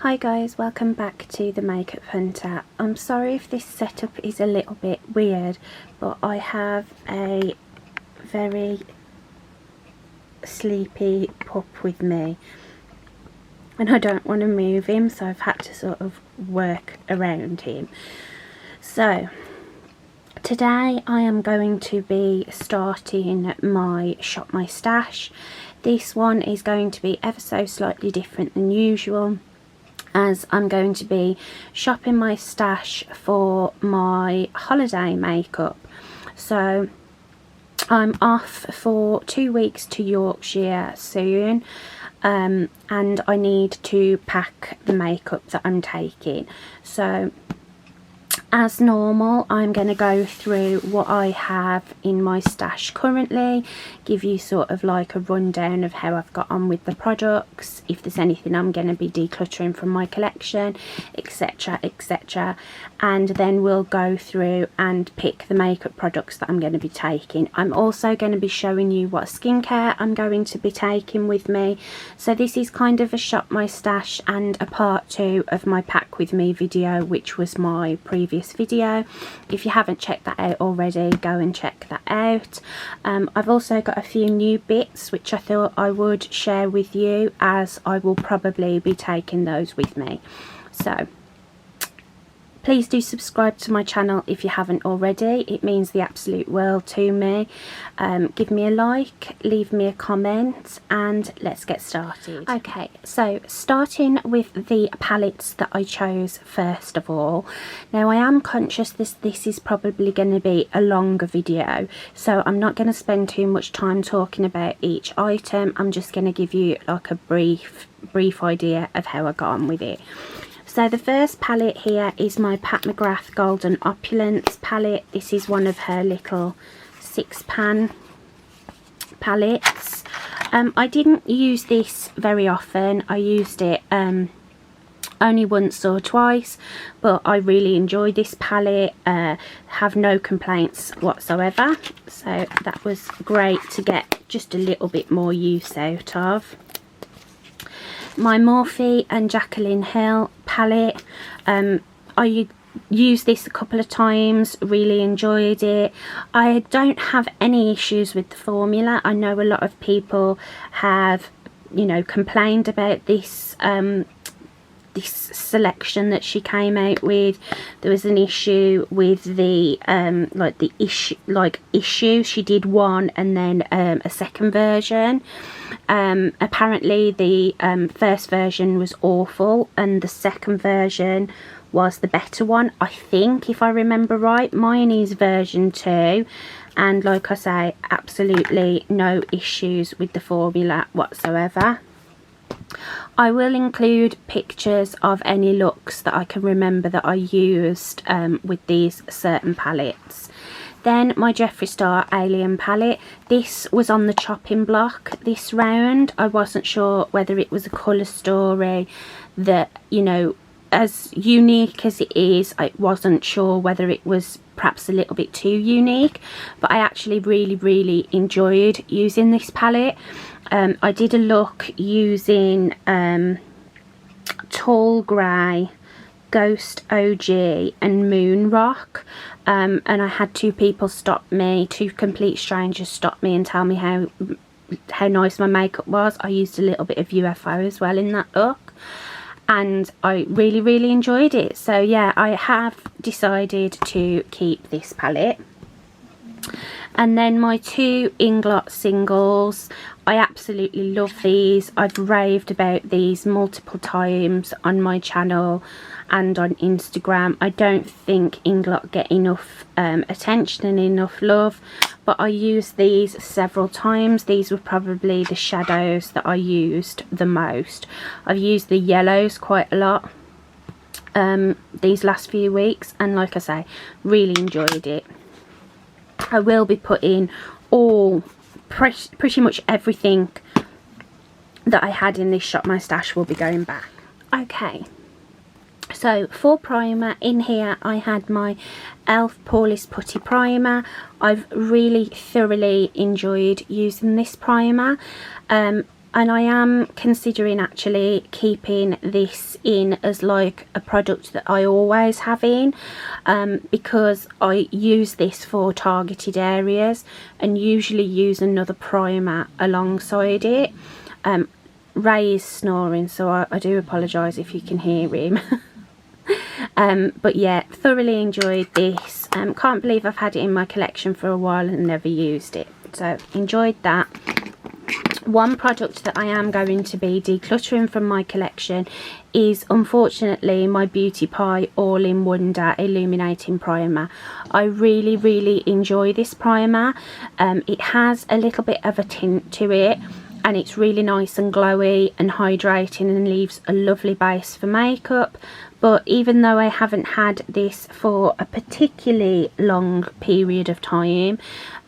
Hi guys, welcome back to the Makeup Hunter. I'm sorry if this setup is a little bit weird, but I have a very sleepy pup with me and I don't want to move him, so I've had to sort of work around him. So today I am going to be starting my Shop My Stash. This one is going to be ever so slightly different than usual, as I'm going to be shopping my stash for my holiday makeup. So I'm off for 2 weeks to Yorkshire soon, and I need to pack the makeup that I'm taking. So as normal, I'm going to go through what I have in my stash currently, give you sort of like a rundown of how I've got on with the products, if there's anything I'm going to be decluttering from my collection, etc, etc, and then we'll go through and pick the makeup products that I'm going to be taking. I'm also going to be showing you what skincare I'm going to be taking with me. So this is kind of a Shop My Stash and a part 2 of my pack with me video, which was my previous video. If you haven't checked that out already, go and check that out. I've also got a few new bits which I thought I would share with you, as I will probably be taking those with me. So please do subscribe to my channel if you haven't already. It means the absolute world to me. Give me a like, leave me a comment, and let's get started. Okay, so starting with the palettes that I chose first of all. Now I am conscious this is probably going to be a longer video, so I'm not going to spend too much time talking about each item. I'm just going to give you like a brief idea of how I got on with it. So the first palette here is my Pat McGrath Golden Opulence palette. This is one of her little 6-pan palettes. I didn't use this very often. I used it only once or twice, but I really enjoyed this palette. Have no complaints whatsoever. So that was great to get just a little bit more use out of. My Morphe and Jacqueline Hill palette. I used this a couple of times, really enjoyed it. I don't have any issues with the formula. I know a lot of people have, you know, complained about this this selection that she came out with. There was an issue with the issue. She did one and then a second version. Apparently the first version was awful and the second version was the better one, I think, if I remember right. Mine is version 2, and like I say, absolutely no issues with the formula whatsoever. I will include pictures of any looks that I can remember that I used with these certain palettes. Then my Jeffree Star Alien palette. This was on the chopping block this round. I wasn't sure whether it was a colour story that, you know, as unique as it is, I wasn't sure whether it was perhaps a little bit too unique, but I actually really enjoyed using this palette. I did a look using Tall Grey, Ghost OG and Moon Rock, and I had two people stop me, two complete strangers stop me and tell me how nice my makeup was. I used a little bit of UFO as well in that look, and I really enjoyed it. So yeah, I have decided to keep this palette. And then my two Inglot singles. I absolutely love these. I've raved about these multiple times on my channel and on Instagram. I don't think Inglot get enough attention and enough love, but I used these several times. These were probably the shadows that I used the most. I've used the yellows quite a lot these last few weeks, and like I say, really enjoyed it. I will be putting pretty much everything that I had in this Shop My Stash will be going back. Okay, so for primer, in here I had my e.l.f. Poreless Putty Primer. I've really thoroughly enjoyed using this primer. and I am considering actually keeping this in as like a product that I always have in, because I use this for targeted areas and usually use another primer alongside it. Ray is snoring, so I do apologise if you can hear him. But yeah, thoroughly enjoyed this. Can't believe I've had it in my collection for a while and never used it, so enjoyed that. One product that I am going to be decluttering from my collection is unfortunately my Beauty Pie All-in Wonder Illuminating Primer. I really enjoy this primer. It has a little bit of a tint to it, and it's really nice and glowy and hydrating and leaves a lovely base for makeup. But even though I haven't had this for a particularly long period of time,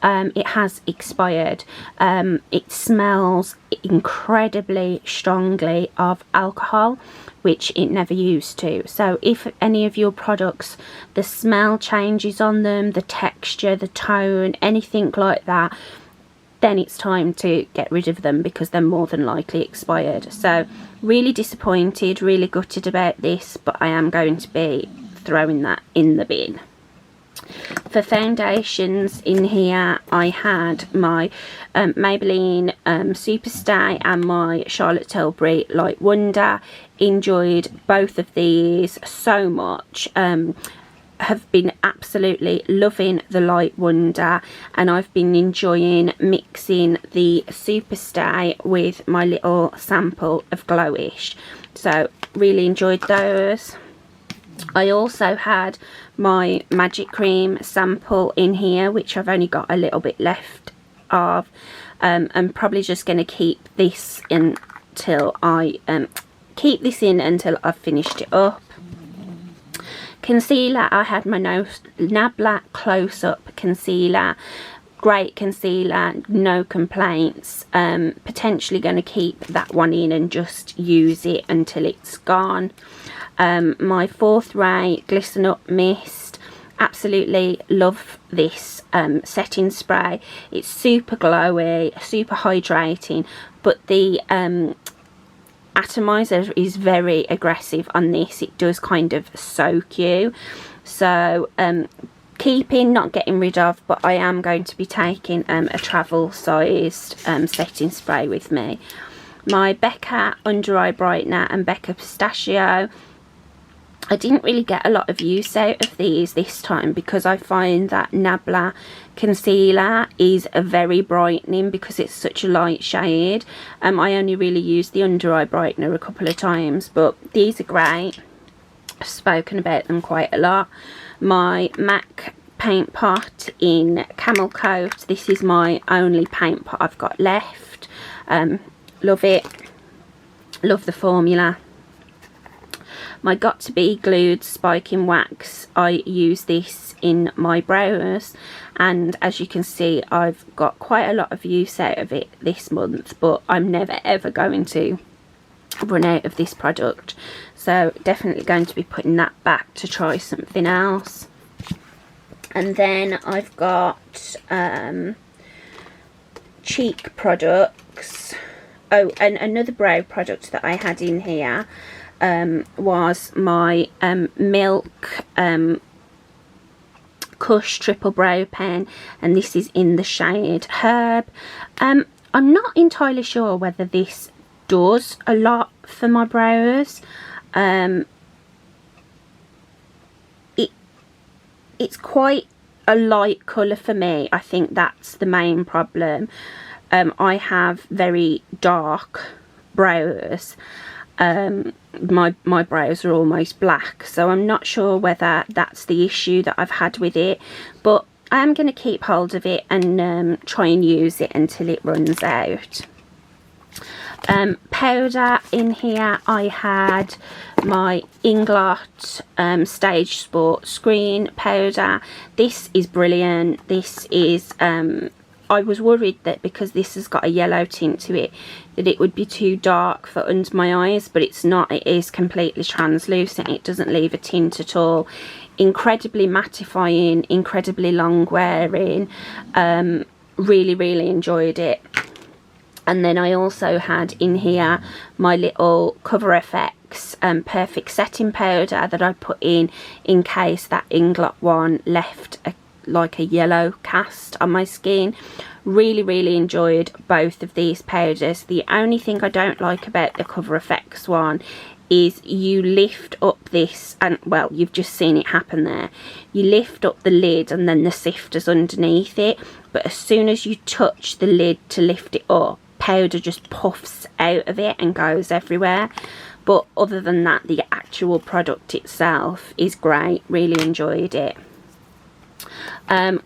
it has expired. It smells incredibly strongly of alcohol, which it never used to. So if any of your products, the smell changes on them, the texture, the tone, anything like that, then it's time to get rid of them because they're more than likely expired. So really disappointed, really gutted about this, but I am going to be throwing that in the bin. For foundations in here, I had my Maybelline Superstay and my Charlotte Tilbury Light Wonder. Enjoyed both of these so much. Have been absolutely loving the Light Wonder, and I've been enjoying mixing the Superstay with my little sample of Glowish, so really enjoyed those. I also had my Magic Cream sample in here, which I've only got a little bit left of. I'm probably just going to keep this until I until I've finished it up. Concealer, I had my Nabla Close Up Concealer. Great concealer, no complaints. Potentially going to keep that one in and just use it until it's gone. My Fourth Ray Glisten Up Mist. Absolutely love this setting spray. It's super glowy, super hydrating, but the atomizer is very aggressive on this. It does kind of soak you, so keeping, not getting rid of, but I am going to be taking a travel sized setting spray with me. My Becca Under Eye Brightener and Becca Pistachio. I didn't really get a lot of use out of these this time because I find that Nabla concealer is a very brightening because it's such a light shade. I only really used the under eye brightener a couple of times, but these are great. I've spoken about them quite a lot. My MAC paint pot in Camel Coat. This is my only paint pot I've got left. Love it. Love the formula. My Got To Be Glued Spiking Wax. I use this in my brows, and as you can see, I've got quite a lot of use out of it this month, but I'm never ever going to run out of this product, so definitely going to be putting that back to try something else. And then I've got cheek products. Oh, and another brow product that I had in here was my Milk Kush Triple Brow Pen, and this is in the shade Herb. I'm not entirely sure whether this does a lot for my brows. It's quite a light colour for me. I think that's the main problem. I have very dark brows. My brows are almost black, so I'm not sure whether that's the issue that I've had with it, but I am going to keep hold of it and try and use it until it runs out. Powder in here, I had my Inglot Stage Sport Screen powder. This is brilliant. This is I was worried that because this has got a yellow tint to it that it would be too dark for under my eyes, but it's not. It is completely translucent. It doesn't leave a tint at all. Incredibly mattifying, incredibly long wearing. Really enjoyed it. And then I also had in here my little Cover FX perfect setting powder that I put in case that Inglot one left like a yellow cast on my skin. Really enjoyed both of these powders. The only thing I don't like about the Cover FX one is you lift up this, and well, you've just seen it happen there. You lift up the lid and then the sifter's underneath it, but as soon as you touch the lid to lift it up, powder just puffs out of it and goes everywhere. But other than that, the actual product itself is great. Really enjoyed it.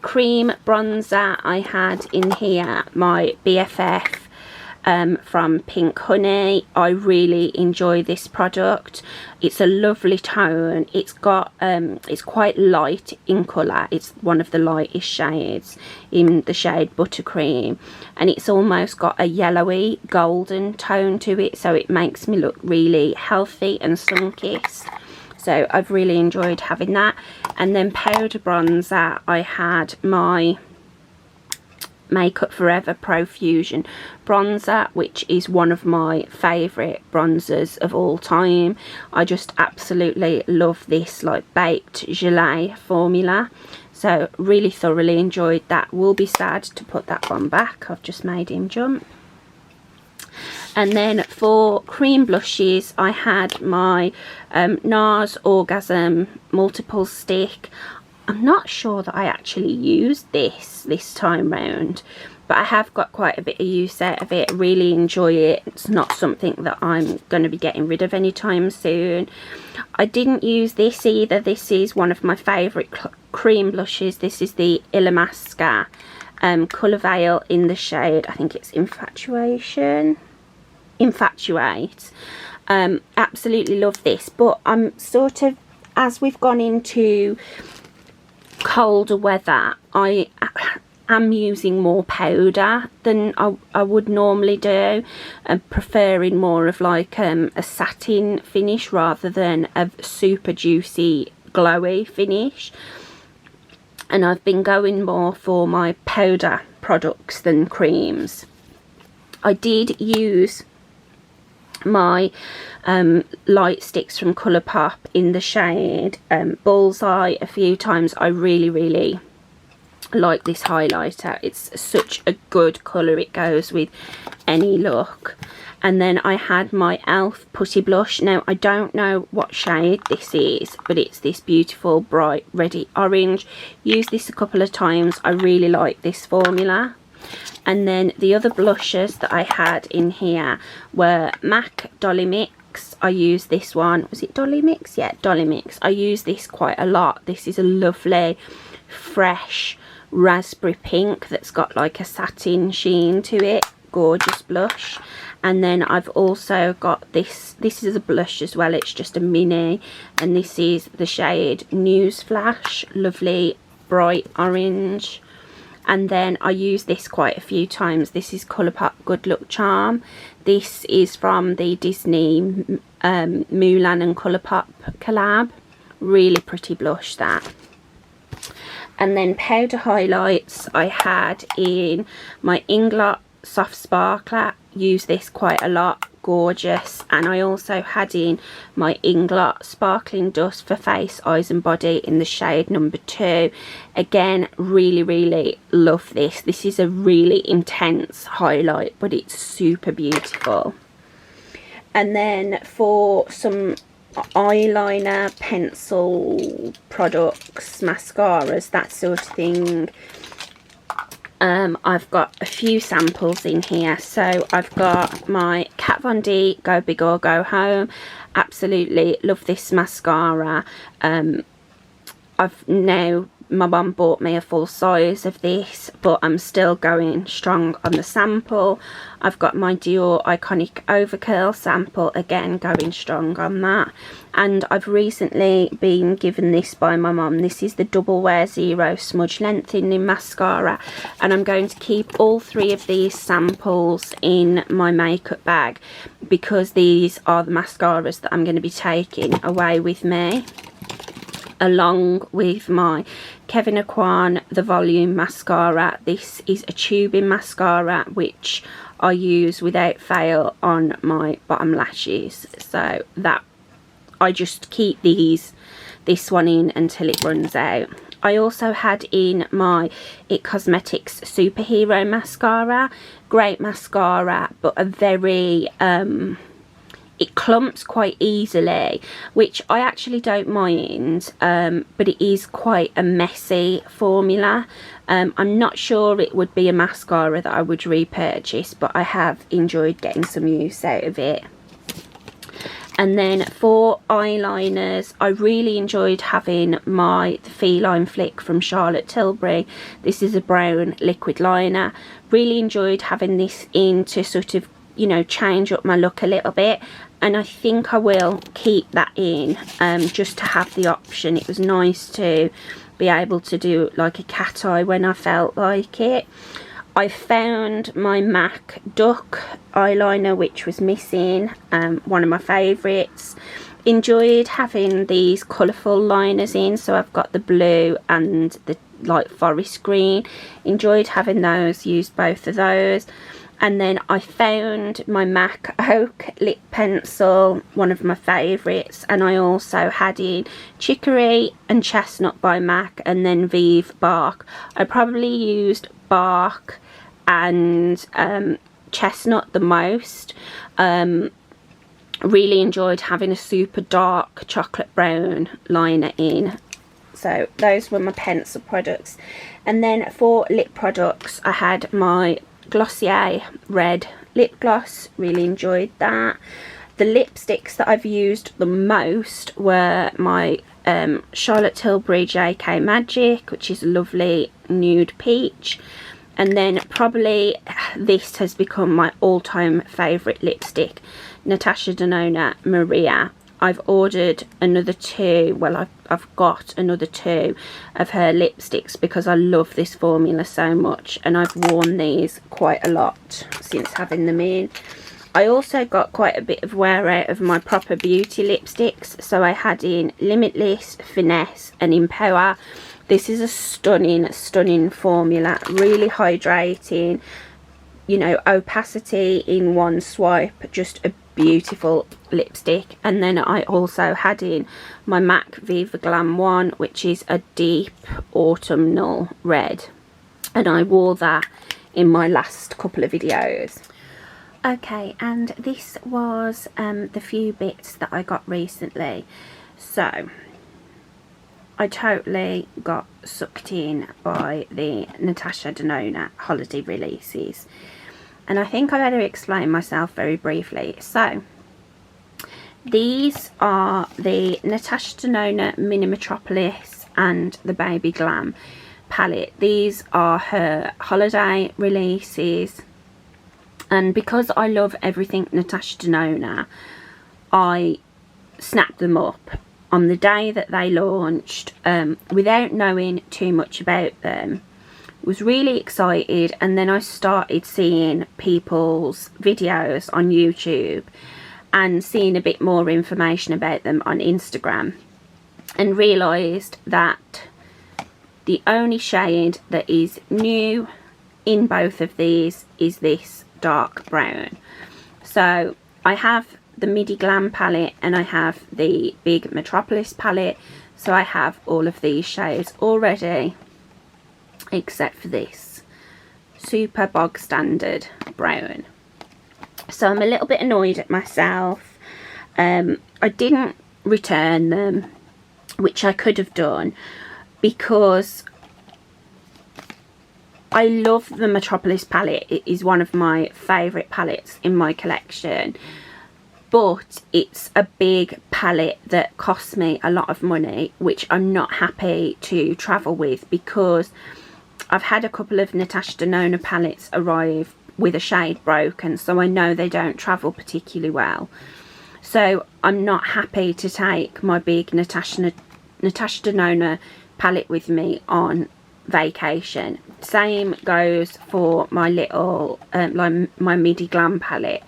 Cream bronzer, I had in here my BFF from Pink Honey. I really enjoy this product. It's a lovely tone. It's got it's quite light in colour. It's one of the lightest shades in the shade Buttercream, and it's almost got a yellowy golden tone to it, so it makes me look really healthy and sun-kissed. So I've really enjoyed having that. And then powder bronzer, I had my Makeup Forever Pro Fusion bronzer, which is one of my favourite bronzers of all time. I just absolutely love this like baked gelée formula. So really thoroughly enjoyed that. Will be sad to put that one back. I've just made him jump. And then for cream blushes, I had my NARS Orgasm Multiple Stick. I'm not sure that I actually used this time round, but I have got quite a bit of use out of it. Really enjoy it. It's not something that I'm going to be getting rid of anytime soon. I didn't use this either. This is one of my favourite cream blushes. This is the Illamasqua Colour Veil in the shade, I think it's Infatuate. Absolutely love this, but I'm sort of, as we've gone into colder weather, I am using more powder than I would normally do, and preferring more of like a satin finish rather than a super juicy glowy finish. And I've been going more for my powder products than creams. I did use my light sticks from Colourpop in the shade Bullseye a few times. I really like this highlighter. It's such a good colour. It goes with any look. And then I had my e.l.f. Putty Blush. Now, I don't know what shade this is, but it's this beautiful bright reddy orange. Used this a couple of times. I really like this formula. And then the other blushes that I had in here were MAC Dolly Mix. I used this one. Was it Dolly Mix? Yeah, Dolly Mix. I use this quite a lot. This is a lovely, fresh raspberry pink that's got like a satin sheen to it. Gorgeous blush. And then I've also got this. This is a blush as well. It's just a mini. And this is the shade Newsflash. Lovely, bright orange. And then I use this quite a few times. This is Colourpop Good Luck Charm. This is from the Disney Mulan and Colourpop collab. Really pretty blush, that. And then powder highlights I had in my Inglot Soft Sparkler. Use this quite a lot. Gorgeous. And I also had in my Inglot Sparkling Dust for Face, Eyes and Body in the shade number 2. Again, really love this. This is a really intense highlight, but it's super beautiful. And then for some eyeliner, pencil products, mascaras, that sort of thing, I've got a few samples in here. So I've got my Kat Von D Go Big or Go Home. Absolutely love this mascara. I've now, my mum bought me a full size of this, but I'm still going strong on the sample. I've got my Dior Iconic Overcurl sample, again going strong on that. And I've recently been given this by my mum. This is the Double Wear Zero Smudge Lengthening Mascara, and I'm going to keep all 3 of these samples in my makeup bag because these are the mascaras that I'm going to be taking away with me, along with my Kevyn Aucoin The Volume Mascara. This is a tubing mascara which I use without fail on my bottom lashes, so that I just keep this one in until it runs out. I also had in my It Cosmetics Superhero Mascara. Great mascara, but a very it clumps quite easily, which I actually don't mind, but it is quite a messy formula. I'm not sure it would be a mascara that I would repurchase, but I have enjoyed getting some use out of it. And then for eyeliners, I really enjoyed having the Feline Flick from Charlotte Tilbury. This is a brown liquid liner. Really enjoyed having this in to sort of, you know, change up my look a little bit. And I think I will keep that in, just to have the option. It was nice to be able to do like a cat eye when I felt like it. I found my MAC Duck eyeliner, which was missing, one of my favourites. Enjoyed having these colourful liners in, so I've got the blue and the light forest green. Enjoyed having those, used both of those. And then I found my MAC Oak lip pencil, one of my favourites, and I also had in Chicory and Chestnut by MAC, and then Vive Bark. I probably used Bark and Chestnut the most. Really enjoyed having a super dark chocolate brown liner in. So those were my pencil products. And then for lip products, I had my Glossier red lip gloss. Really enjoyed that. The lipsticks that I've used the most were my Charlotte Tilbury JK Magic, which is a lovely nude peach. And then probably this has become my all-time favourite lipstick, Natasha Denona Maria. I've ordered another two, well I've got another two of her lipsticks because I love this formula so much, and I've worn these quite a lot since having them in. I also got quite a bit of wear out of my Proper Beauty lipsticks, so I had in Limitless, Finesse and Empower. This is a stunning formula, really hydrating, you know, opacity in one swipe, just a beautiful lipstick. And then I also had in my MAC Viva Glam one, which is a deep autumnal red, and I wore that in my last couple of videos. Okay, and this was the few bits that I got recently. So I totally got sucked in by the Natasha Denona holiday releases, and I think I better explain myself very briefly. So these are the Natasha Denona Mini Metropolis and the Baby Glam palette. These are her holiday releases, and because I love everything Natasha Denona, I snapped them up on the day that they launched, without knowing too much about them. Was really excited, and then I started seeing people's videos on YouTube and seeing a bit more information about them on Instagram, and realised that the only shade that is new in both of these is this dark brown. So I have the Midi Glam palette and I have the Big Metropolis palette, so I have all of these shades already except for this super bog standard brown. So I'm a little bit annoyed at myself. I didn't return them, which I could have done, because I love the Metropolis palette. It is one of my favourite palettes in my collection, but it's a big palette that costs me a lot of money, which I'm not happy to travel with, because I've had a couple of Natasha Denona palettes arrive with a shade broken, so I know they don't travel particularly well. So I'm not happy to take my big Natasha Denona palette with me on vacation. Same goes for my little like my Midi Glam palette.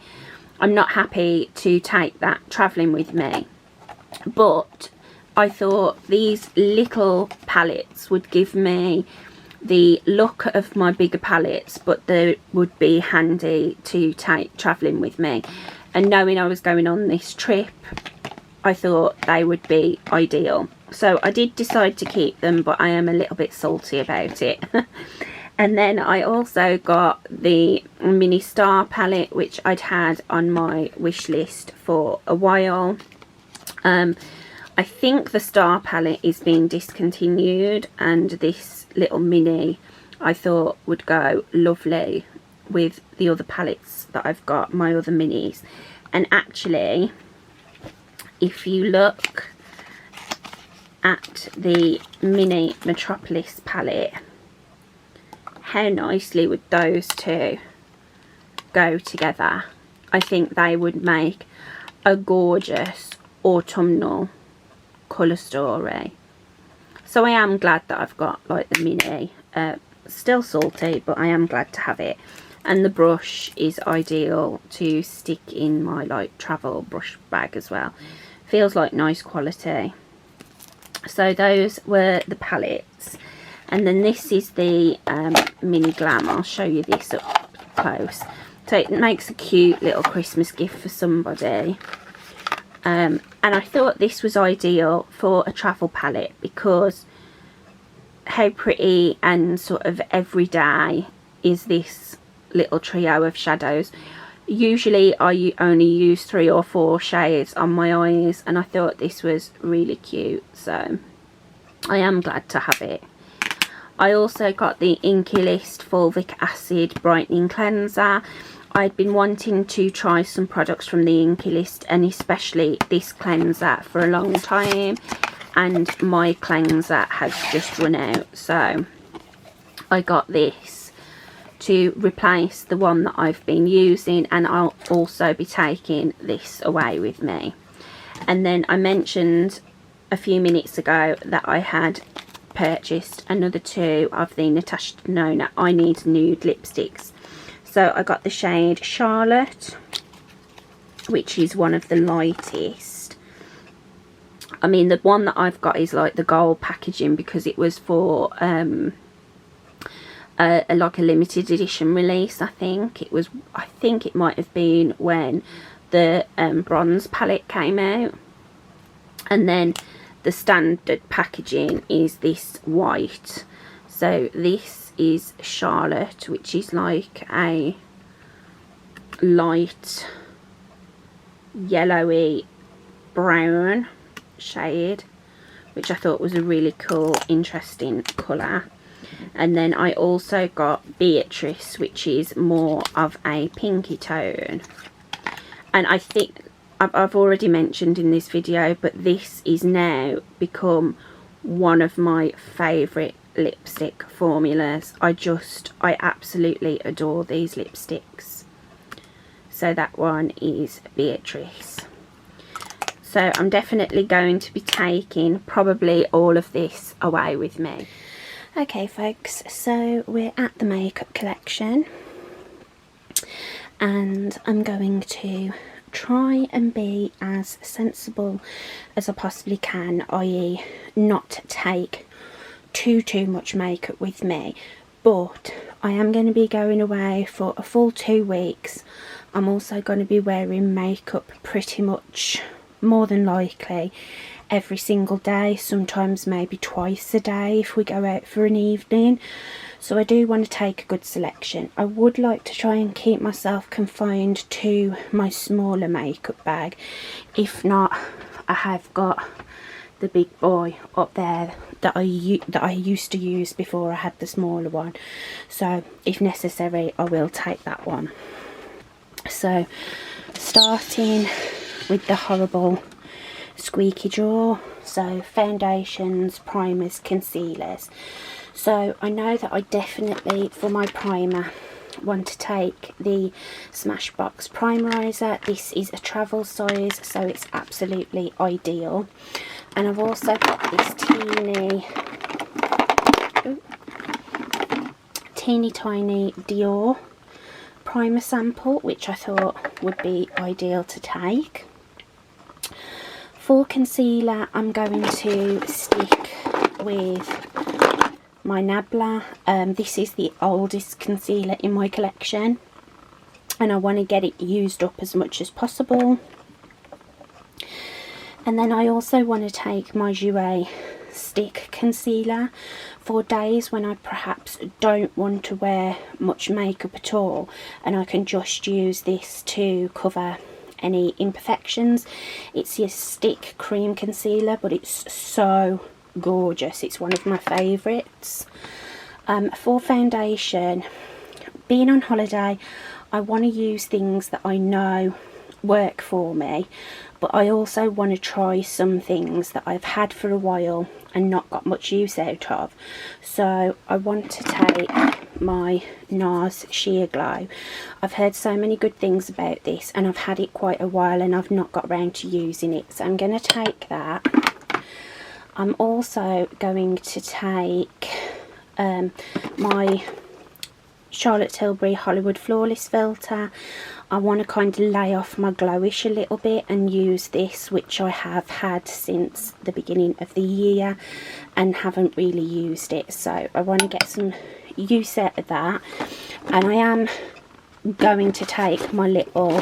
I'm not happy to take that travelling with me, but I thought these little palettes would give me the look of my bigger palettes, but they would be handy to take travelling with me. And knowing I was going on this trip, I thought they would be ideal. So I did decide to keep them, but I am a little bit salty about it. And then I also got the mini star palette, which I'd had on my wish list for a while. I think the star palette is being discontinued, and this little mini I thought would go lovely with the other palettes that I've got, my other minis. And actually, if you look at the mini Metropolis palette, how nicely would those two go together? I think they would make a gorgeous autumnal colour story. So I am glad that I've got like the mini. Still salty, but I am glad to have it. And the brush is ideal to stick in my like travel brush bag as well. Feels like nice quality. So those were the palettes. And then this is the mini glam. I'll show you this up close. So it makes a cute little Christmas gift for somebody. And I thought this was ideal for a travel palette because how pretty and sort of everyday is this little trio of shadows. Usually I only use 3 or 4 shades on my eyes, and I thought this was really cute, so I am glad to have it. I also got the Inky List Fulvic Acid Brightening Cleanser. I'd been wanting to try some products from the Inky List, and especially this cleanser, for a long time, and my cleanser has just run out, so I got this to replace the one that I've been using, and I'll also be taking this away with me. And then I mentioned a few minutes ago that I had purchased another 2 of the Natasha Denona I Need Nude lipsticks. So I got the shade Charlotte, which is one of the lightest. I mean, the one that I've got is like the gold packaging because it was for like a limited edition release. I think it might have been when the bronze palette came out. And then the standard packaging is this white. So this is Charlotte, which is like a light yellowy brown shade, which I thought was a really cool, interesting colour. And then I also got Beatrice, which is more of a pinky tone. And I think I've already mentioned in this video, but this is now become one of my favourite lipstick formulas. I absolutely adore these lipsticks. So that one is Beatrice. So I'm definitely going to be taking probably all of this away with me. Okay folks, so we're at the makeup collection, and I'm going to try and be as sensible as I possibly can, i.e. not take too much makeup with me. But I am going to be going away for a full 2 weeks. I'm also going to be wearing makeup pretty much, more than likely, every single day, sometimes maybe twice a day if we go out for an evening. So I do want to take a good selection. I would like to try and keep myself confined to my smaller makeup bag. If not, I have got the big boy up there that I used to use before I had the smaller one. So if necessary, I will take that one. So starting with the horrible squeaky jaw. So foundations, primers, concealers. So I know that I definitely, for my primer, want to take the Smashbox Primerizer. This is a travel size, so it's absolutely ideal. And I've also got this teeny tiny Dior primer sample, which I thought would be ideal to take. For concealer, I'm going to stick with my Nabla. This is the oldest concealer in my collection, and I want to get it used up as much as possible. And then I also want to take my Jouer stick concealer for days when I perhaps don't want to wear much makeup at all, and I can just use this to cover any imperfections. It's a stick cream concealer, but it's so gorgeous. It's one of my favourites. For foundation, being on holiday, I want to use things that I know work for me, but I also want to try some things that I've had for a while and not got much use out of. So I want to take my NARS Sheer Glow. I've heard so many good things about this, and I've had it quite a while and I've not got around to using it, so I'm going to take that. I'm also going to take my Charlotte Tilbury Hollywood Flawless filter. I want to kind of lay off my Glowish a little bit and use this, which I have had since the beginning of the year and haven't really used it, so I want to get some use out of that. And I am going to take my little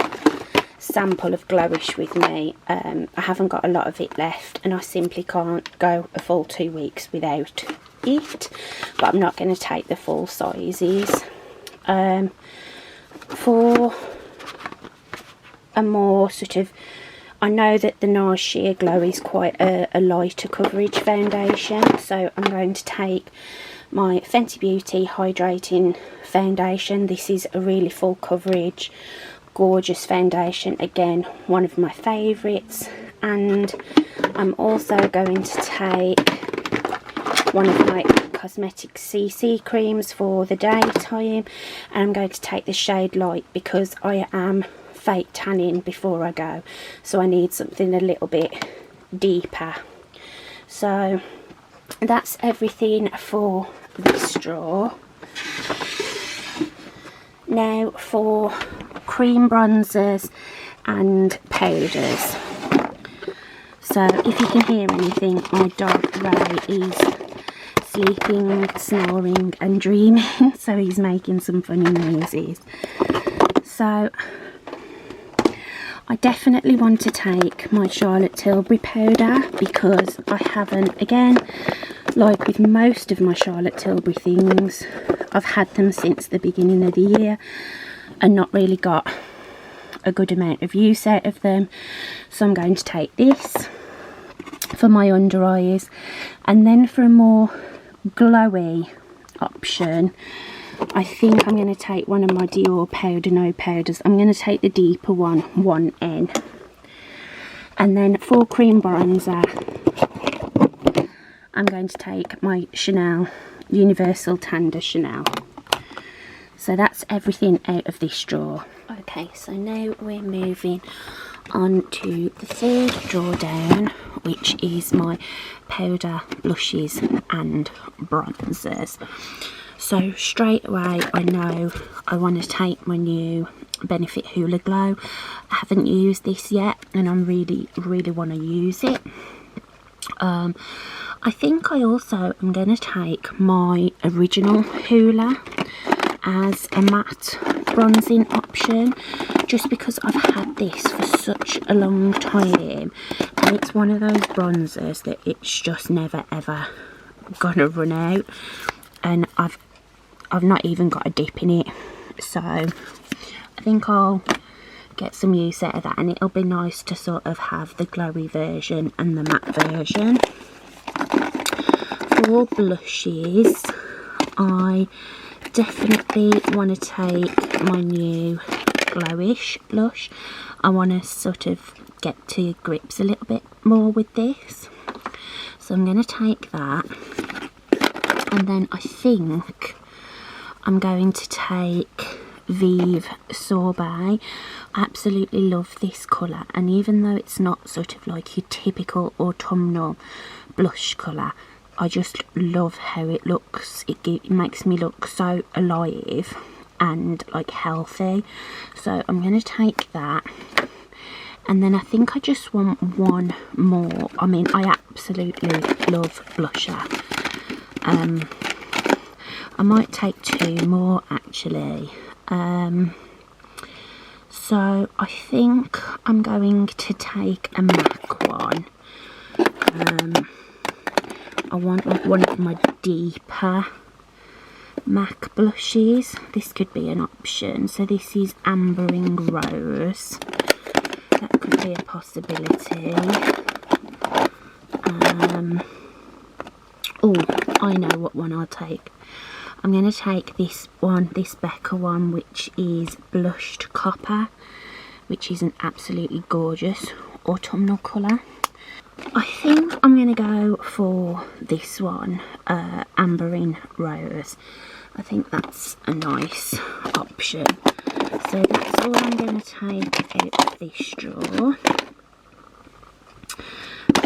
sample of Glowish with me. I haven't got a lot of it left, and I simply can't go a full 2 weeks without it, but I'm not going to take the full sizes. For a more sort of, I know that the NARS Sheer Glow is quite a lighter coverage foundation, so I'm going to take my Fenty Beauty Hydrating Foundation. This is a really full coverage, gorgeous foundation, again one of my favourites. And I'm also going to take one of my cosmetic CC creams for the daytime, and I'm going to take the shade Light because I am fake tanning before I go, so I need something a little bit deeper. So that's everything for this drawer. Now for cream bronzers and powders. So if you can hear anything, my dog Ray is sleeping, snoring and dreaming, so he's making some funny noises. So I definitely want to take my Charlotte Tilbury powder because I haven't, again, like with most of my Charlotte Tilbury things, I've had them since the beginning of the year and not really got a good amount of use out of them. So I'm going to take this for my under eyes, and then for a more glowy option, I think I'm going to take one of my Dior Powder No powders. I'm going to take the deeper one, 1N. And then for cream bronzer, I'm going to take my Chanel Universal Tender Chanel. So that's everything out of this drawer. Okay, so now we're moving on to the third drawer down, which is my powder, blushes and bronzers. So straight away I know I want to take my new Benefit Hoola Glow. I haven't used this yet and I really want to use it. I think I also am going to take my original Hoola as a matte bronzing option, just because I've had this for such a long time and it's one of those bronzers that it's just never ever gonna run out, and I've not even got a dip in it, so I think I'll get some use out of that, and it'll be nice to sort of have the glowy version and the matte version. For blushes, I definitely want to take my new Glowish blush. I want to sort of get to grips a little bit more with this, so I'm going to take that. And then I think I'm going to take Vive Sorbet. I absolutely love this colour, and even though it's not sort of like your typical autumnal blush colour, I just love how it looks. It makes me look so alive and like healthy, so I'm going to take that. And then I think I just want one more. I mean, I absolutely love blusher. I might take 2 more actually. So I think I'm going to take a MAC one. I want like one of my deeper MAC blushes. This could be an option. So this is Ambering Rose. That could be a possibility. Oh, I know what one I'll take. I'm going to take this one, this Becca one, which is Blushed Copper, which is an absolutely gorgeous autumnal colour. I think I'm going to go for this one, Ambering Rose. I think that's a nice option. So that's all I'm going to take out of this drawer.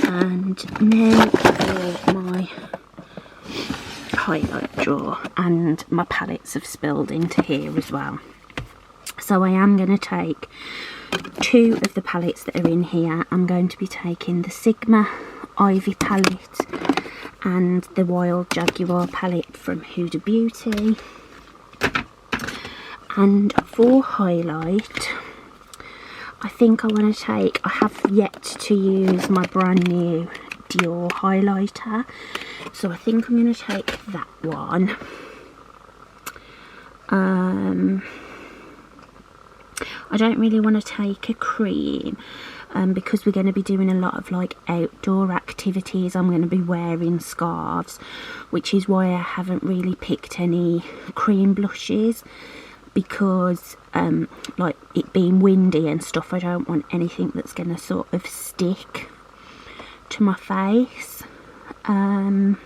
And now for my highlight drawer, and my palettes have spilled into here as well. So I am going to take 2 of the palettes that are in here. I'm going to be taking the Sigma Ivy palette and the Wild Jaguar palette from Huda Beauty. And for highlight, I think I want to take, I have yet to use my brand new Dior highlighter, so I think I'm going to take that one. I don't really want to take a cream because we're going to be doing a lot of like outdoor activities. I'm going to be wearing scarves, which is why I haven't really picked any cream blushes, because like it being windy and stuff, I don't want anything that's going to sort of stick to my face. The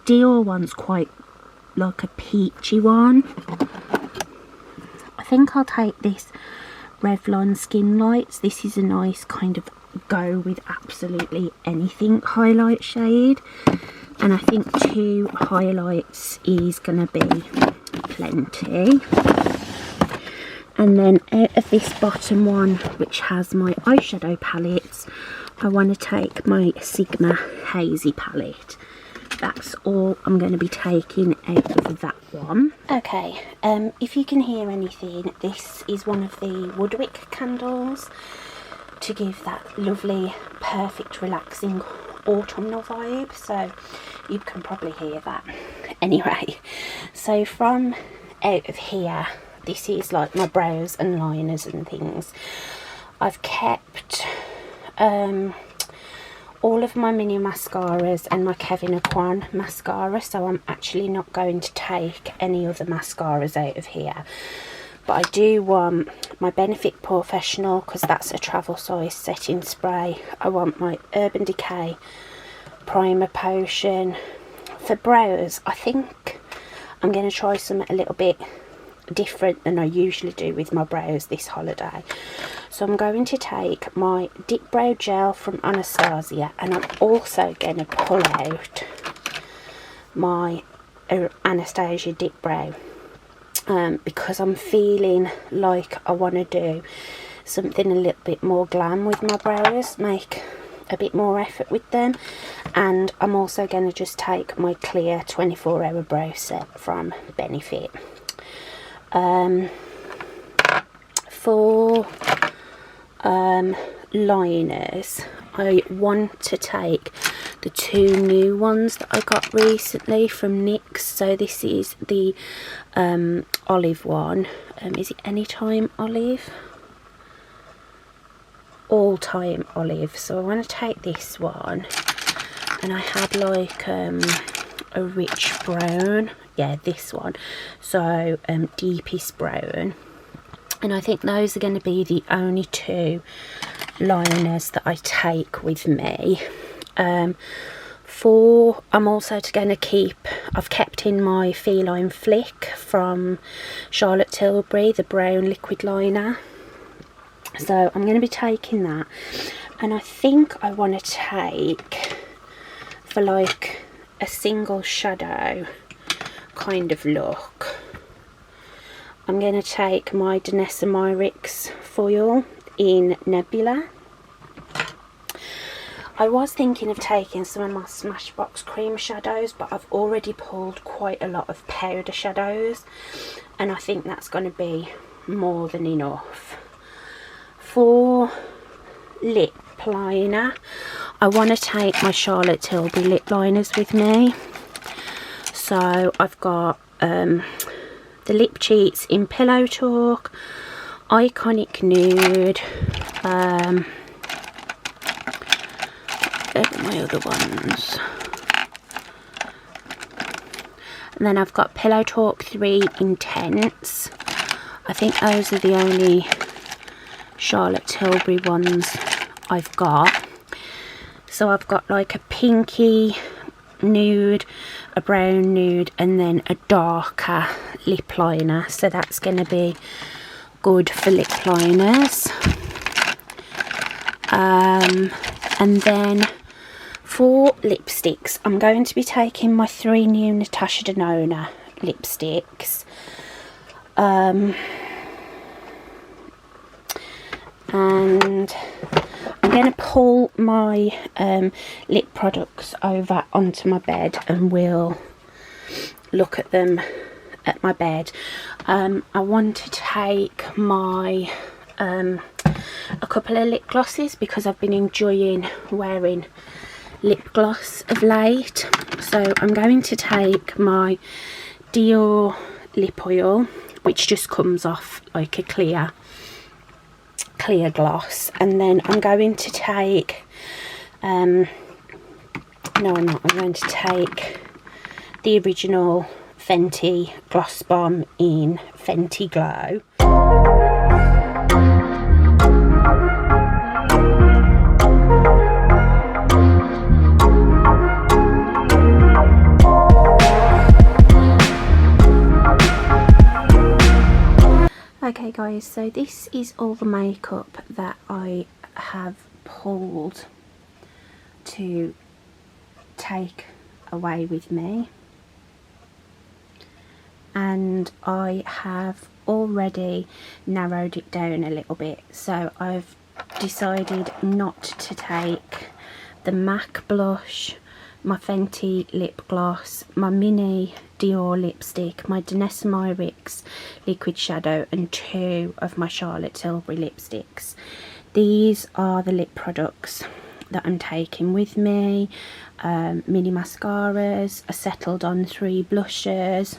Dior one's quite like a peachy one. I think I'll take this Revlon Skin Lights. This is a nice kind of go with absolutely anything highlight shade, and I think 2 highlights is going to be plenty. And then out of this bottom one, which has my eyeshadow palettes, I want to take my Sigma Hazy palette. That's all I'm going to be taking out of that one. Okay, if you can hear anything, this is one of the Woodwick candles to give that lovely, perfect, relaxing autumnal vibe. So you can probably hear that. Anyway, so from out of here, this is like my brows and liners and things. I've kept all of my mini mascaras and my Kevyn Aucoin mascara, so I'm actually not going to take any other mascaras out of here. But I do want my Benefit Professional, because that's a travel size setting spray. I want my Urban Decay Primer Potion. For brows, I think I'm going to try something a little bit different than I usually do with my brows this holiday. So I'm going to take my Dip Brow Gel from Anastasia, and I'm also going to pull out my Anastasia Dip Brow because I'm feeling like I want to do something a little bit more glam with my brows, make a bit more effort with them. And I'm also going to just take my clear 24-hour brow set from Benefit. For liners, I want to take the 2 new ones that I got recently from NYX. So this is the olive one. Is it Anytime Olive? All Time Olive. So I want to take this one, and I had like a rich brown. Yeah, this one. So deepest brown. And I think those are going to be the only 2 liners that I take with me. I'm also going to keep, I've kept in my Feline Flick from Charlotte Tilbury, the brown liquid liner. So I'm going to be taking that. And I think I want to take, for like a single shadow kind of look, I'm going to take my Danessa Myricks foil in Nebula. I was thinking of taking some of my Smashbox cream shadows, but I've already pulled quite a lot of powder shadows, and I think that's going to be more than enough. For lip liner, I want to take my Charlotte Tilbury lip liners with me. So I've got the Lip Cheats in Pillow Talk, Iconic Nude, they're my other ones, and then I've got Pillow Talk 3 Intense. I think those are the only Charlotte Tilbury ones I've got. So I've got like a pinky nude, a brown nude, and then a darker lip liner, so that's going to be good for lip liners. And then for lipsticks, I'm going to be taking my 3 new Natasha Denona lipsticks, and I'm going to pull my lip products over onto my bed and we'll look at them at my bed. I want to take my a couple of lip glosses because I've been enjoying wearing lip gloss of late. So I'm going to take my Dior lip oil, which just comes off like a clear gloss, and then I'm going to take no I'm not, I'm going to take the original Fenty Gloss Bomb in Fenty Glow. Okay guys, so this is all the makeup that I have pulled to take away with me, and I have already narrowed it down a little bit. So I've decided not to take the MAC blush, my Fenty lip gloss, my mini Dior lipstick, my Danessa Myricks liquid shadow, and 2 of my Charlotte Tilbury lipsticks. These are the lip products that I'm taking with me. Mini mascaras, I settled on 3 blushes,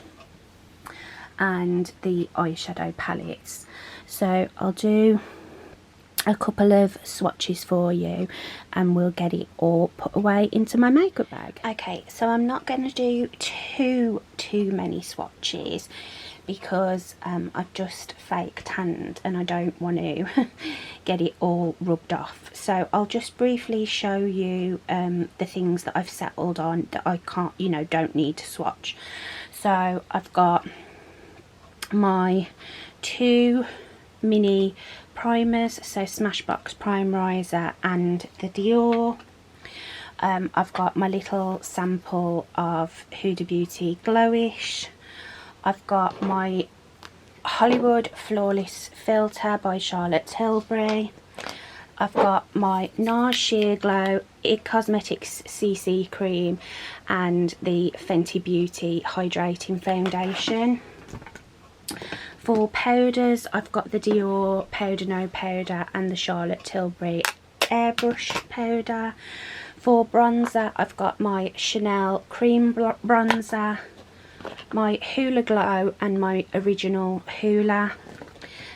and the eyeshadow palettes. So I'll do a couple of swatches for you and we'll get it all put away into my makeup bag. Okay, so I'm not going to do too many swatches because I've just fake tanned and I don't want to get it all rubbed off. So I'll just briefly show you the things that I've settled on that I can't, don't need to swatch. So I've got my 2 mini primers, so Smashbox Primerizer and the Dior. I've got my little sample of Huda Beauty Glowish. I've got my Hollywood Flawless Filter by Charlotte Tilbury. I've got my NARS Sheer Glow IT Cosmetics CC Cream and the Fenty Beauty Hydrating Foundation. For powders, I've got the Dior Powder No Powder and the Charlotte Tilbury Airbrush Powder. For bronzer, I've got my Chanel Cream Bronzer, my Hoola Glow and my original Hoola.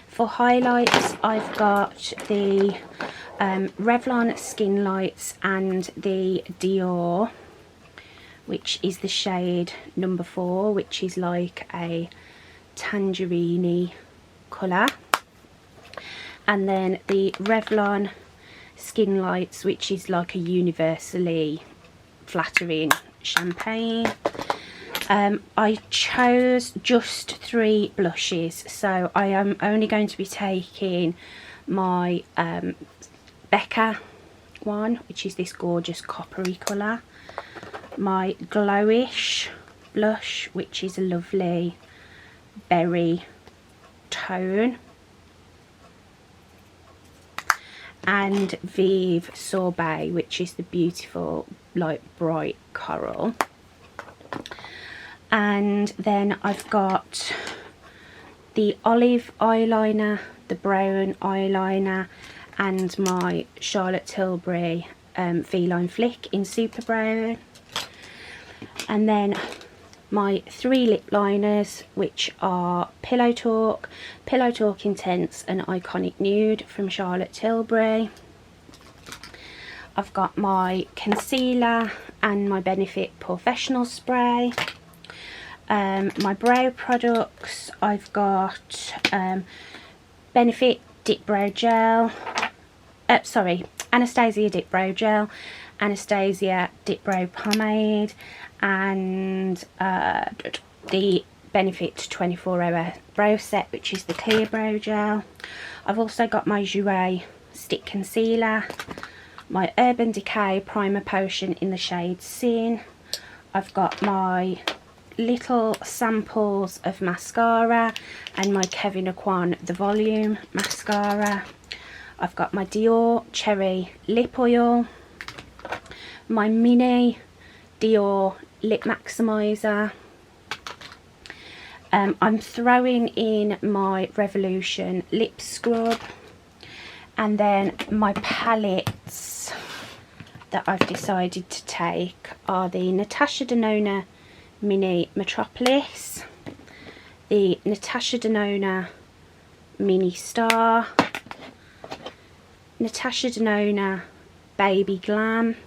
For highlights, I've got the Revlon Skin Lights and the Dior, which is the shade number 4, which is like a tangerine colour, and then the Revlon Skin Lights, which is like a universally flattering champagne. I chose just 3 blushes, so I am only going to be taking my Becca one, which is this gorgeous coppery colour, my Glowish blush, which is a lovely berry tone, and Vive Sorbet, which is the beautiful like bright coral. And then I've got the olive eyeliner, the brown eyeliner, and my Charlotte Tilbury Feline Flick in Super Brown. And then my 3 lip liners, which are Pillow Talk Intense and Iconic Nude from Charlotte Tilbury. I've got my concealer and my Benefit Professional Spray. My brow products, I've got Benefit Dip Brow Gel, Anastasia Dip Brow Gel, Anastasia Dip Brow Pomade, and the Benefit 24-hour brow set, which is the clear brow gel. I've also got my Jouer stick concealer, my Urban Decay primer potion in the shade Sin. I've got my little samples of mascara and my Kevyn Aucoin The Volume mascara. I've got my Dior Cherry Lip Oil, my mini Dior Lip Maximizer. I'm throwing in my Revolution lip scrub, and then my palettes that I've decided to take are the Natasha Denona Mini Metropolis, the Natasha Denona Mini Star, Natasha Denona Baby Glam,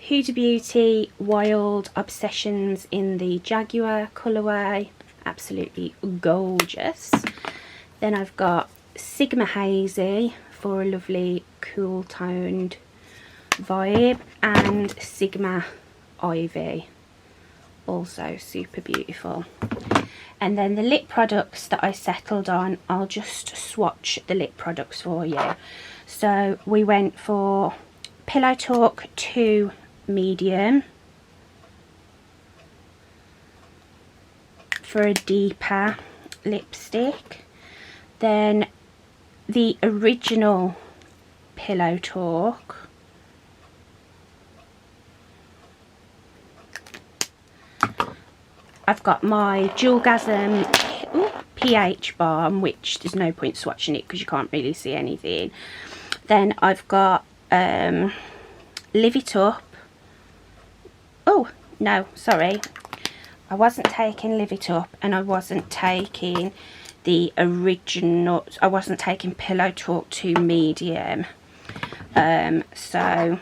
Huda Beauty Wild Obsessions in the Jaguar colourway, absolutely gorgeous. Then I've got Sigma Hazy for a lovely cool toned vibe, and Sigma Ivy, also super beautiful. And then the lip products that I settled on, I'll just swatch the lip products for you. So we went for Pillow Talk 2 Medium for a deeper lipstick. Then the original Pillow Talk, I've got my Jewelgasm pH balm, which there's no point swatching it because you can't really see anything. Then I've got Live It Up. Oh no, sorry, I wasn't taking Live It Up, and I wasn't taking the original, I wasn't taking Pillow Talk 2 Medium. So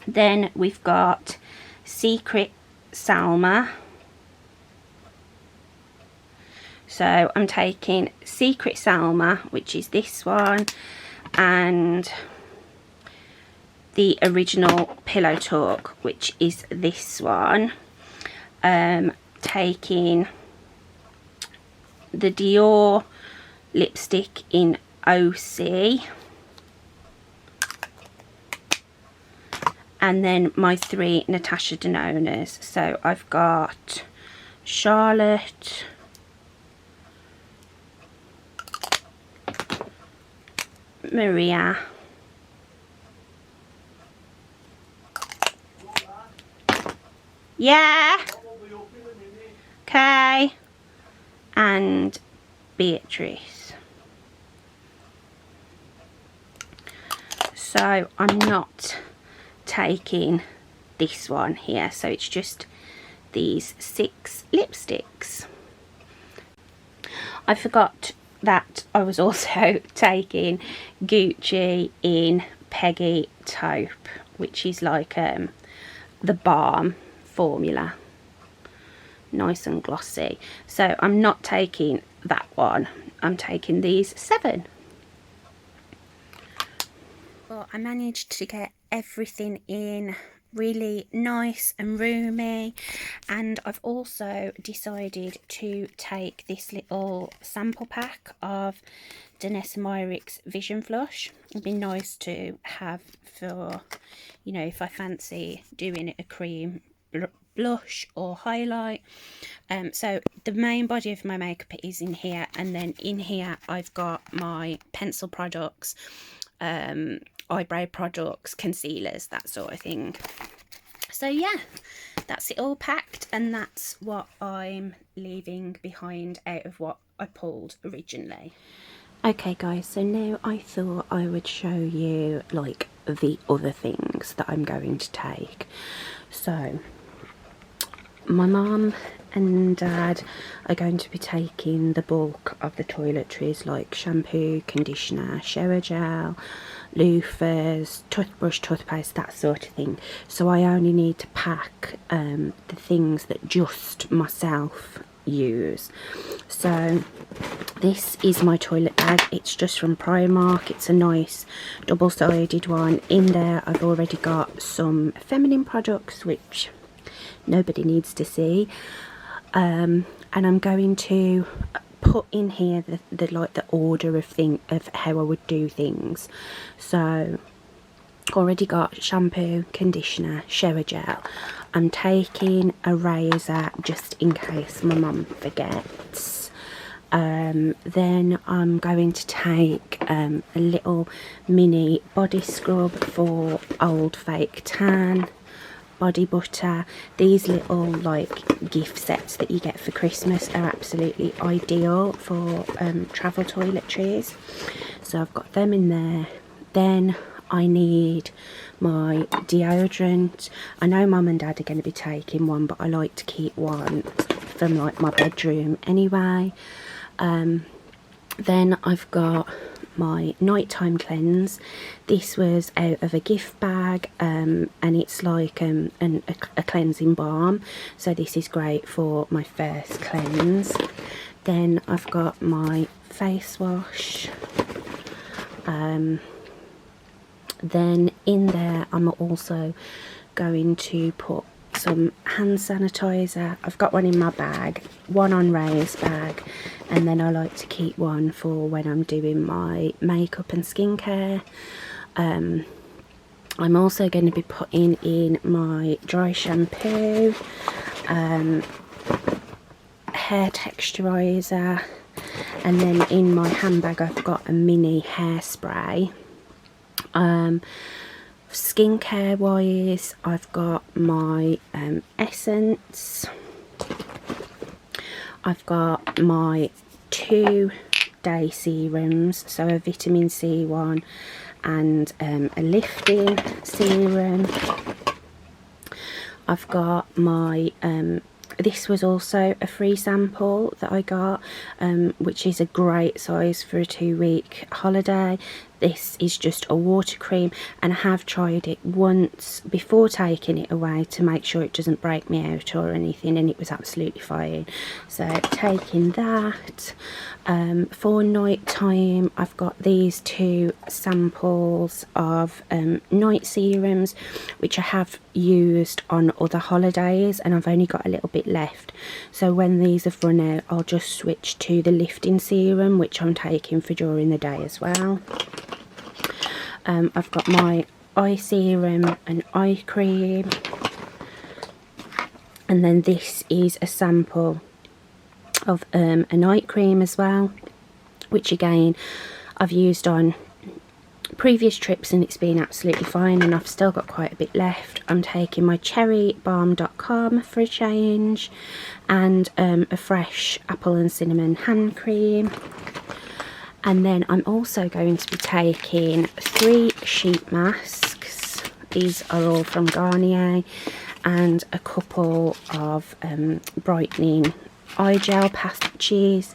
then we've got Secret Salma. So I'm taking Secret Salma, which is this one, and the original Pillow Talk, which is this one. Taking the Dior lipstick in OC, and then my 3 Natasha Denonas. So I've got Charlotte, Maria, yeah, okay, and Beatrice. So I'm not taking this one here, so it's just these 6 lipsticks. I forgot that I was also taking Gucci in Peggy Taupe, which is like the balm formula, nice and glossy. So I'm not taking that one, I'm taking these 7. Well, I managed to get everything in really nice and roomy, and I've also decided to take this little sample pack of Danessa Myricks Vision Flush. It'd be nice to have for, you know, if I fancy doing a cream blush or highlight. So the main body of my makeup is in here, and then in here I've got my pencil products, eyebrow products, concealers, that sort of thing. So yeah, that's it all packed, and that's what I'm leaving behind out of what I pulled originally. Okay guys, so now I thought I would show you like the other things that I'm going to take. So my mum and dad are going to be taking the bulk of the toiletries, like shampoo, conditioner, shower gel, loofahs, toothbrush, toothpaste, that sort of thing. So I only need to pack the things that just myself use. So this is my toilet bag. It's just from Primark. It's a nice double-sided one. In there I've already got some feminine products which nobody needs to see, and I'm going to put in here the order of how I would do things. So already got shampoo, conditioner, shower gel. I'm taking a razor just in case my mum forgets. Then I'm going to take a little mini body scrub for old fake tan, body butter. These little like gift sets that you get for Christmas are absolutely ideal for travel toiletries, so I've got them in there. Then I need my deodorant. I know mum and dad are going to be taking one, but I like to keep one from like my bedroom anyway. Then I've got my nighttime cleanse. This was out of a gift bag, and it's like a cleansing balm, so this is great for my first cleanse. Then I've got my face wash. Then in there I'm also going to put some hand sanitizer. I've got one in my bag, one on Ray's bag, and then I like to keep one for when I'm doing my makeup and skincare. I'm also going to be putting in my dry shampoo, hair texturizer, and then in my handbag I've got a mini hairspray. Skincare wise, I've got my essence, I've got my 2-day serums, so a vitamin C one and a lifting serum. I've got my this was also a free sample that I got, which is a great size for a 2-week holiday. This is just a water cream, and I have tried it once before taking it away to make sure it doesn't break me out or anything, and it was absolutely fine. So taking that. For night time I've got these 2 samples of night serums which I have used on other holidays, and I've only got a little bit left, so when these have run out I'll just switch to the lifting serum, which I'm taking for during the day as well. I've got my eye serum and eye cream, and then this is a sample of a night cream as well, which again I've used on previous trips and it's been absolutely fine, and I've still got quite a bit left. I'm taking my cherrybalm.com for a change, and a fresh apple and cinnamon hand cream. And then I'm also going to be taking 3 sheet masks. These are all from Garnier, and a couple of brightening eye gel patches,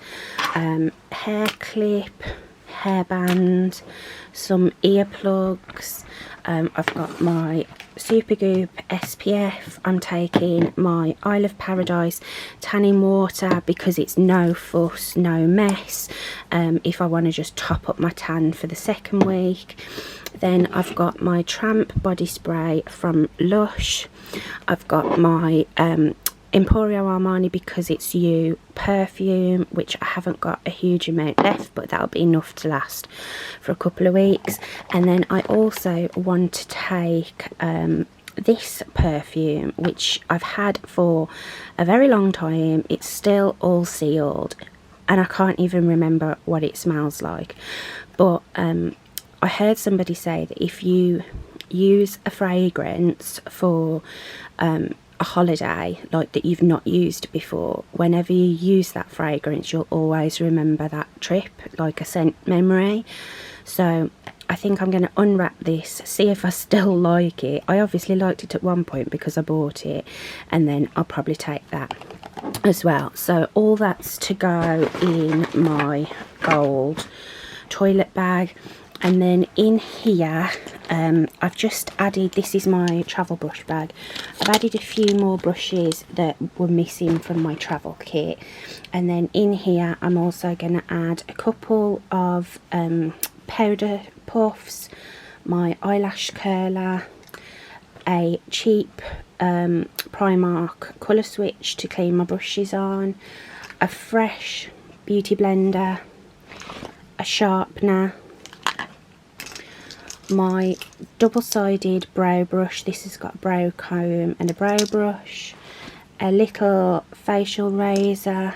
hair clip, hairband, some earplugs. I've got my Supergoop SPF. I'm taking my Isle of Paradise tanning water because it's no fuss, no mess, if I want to just top up my tan for the second week. Then I've got my Tramp body spray from Lush. I've got my Emporio Armani Because It's You perfume, which I haven't got a huge amount left, but that'll be enough to last for a couple of weeks. And then I also want to take this perfume, which I've had for a very long time. It's still all sealed and I can't even remember what it smells like, but I heard somebody say that if you use a fragrance for a holiday like that you've not used before, whenever you use that fragrance you'll always remember that trip, like a scent memory. So I think I'm going to unwrap this, see if I still like it. I obviously liked it at one point because I bought it, and then I'll probably take that as well. So all that's to go in my gold toilet bag. And then in here I've just added, this is my travel brush bag, I've added a few more brushes that were missing from my travel kit. And then in here I'm also going to add a couple of powder puffs, my eyelash curler, a cheap Primark colour switch to clean my brushes on, a fresh beauty blender, a sharpener, my double-sided brow brush, this has got a brow comb and a brow brush, a little facial razor,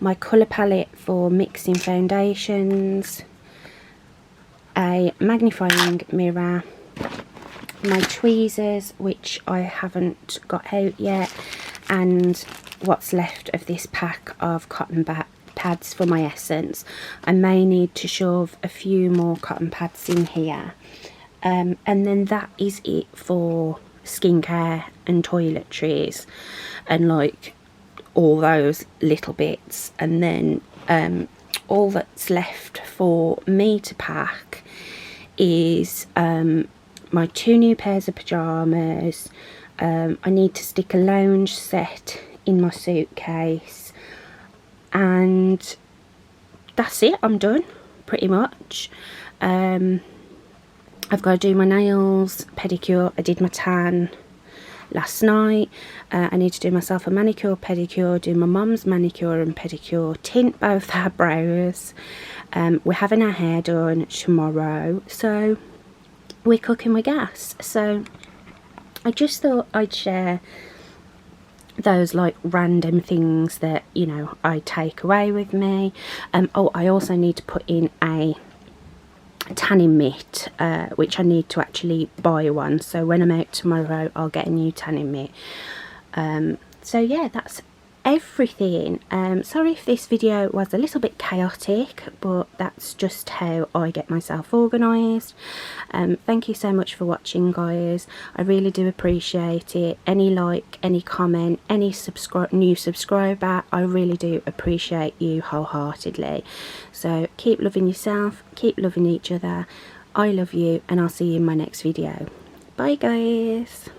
my colour palette for mixing foundations, a magnifying mirror, my tweezers which I haven't got out yet, and what's left of this pack of cotton pads for my essence. I may need to shove a few more cotton pads in here, and then that is it for skincare and toiletries and like all those little bits. And then all that's left for me to pack is my 2 new pairs of pyjamas. I need to stick a lounge set in my suitcase, and that's it. I'm done pretty much. I've got to do my nails, pedicure. I did my tan last night. I need to do myself a manicure, pedicure, do my mum's manicure and pedicure, tint both our brows. We're having our hair done tomorrow, so we're cooking with gas. So I just thought I'd share those like random things that, you know, I take away with me. Oh, I also need to put in a tanning mitt, which I need to actually buy one, so when I'm out tomorrow I'll get a new tanning mitt. So yeah, that's everything. Sorry if this video was a little bit chaotic, but that's just how I get myself organised. Thank you so much for watching, guys. I really do appreciate it. Any like, any comment, any new subscriber, I really do appreciate you wholeheartedly. So keep loving yourself, keep loving each other. I love you, and I'll see you in my next video. Bye guys.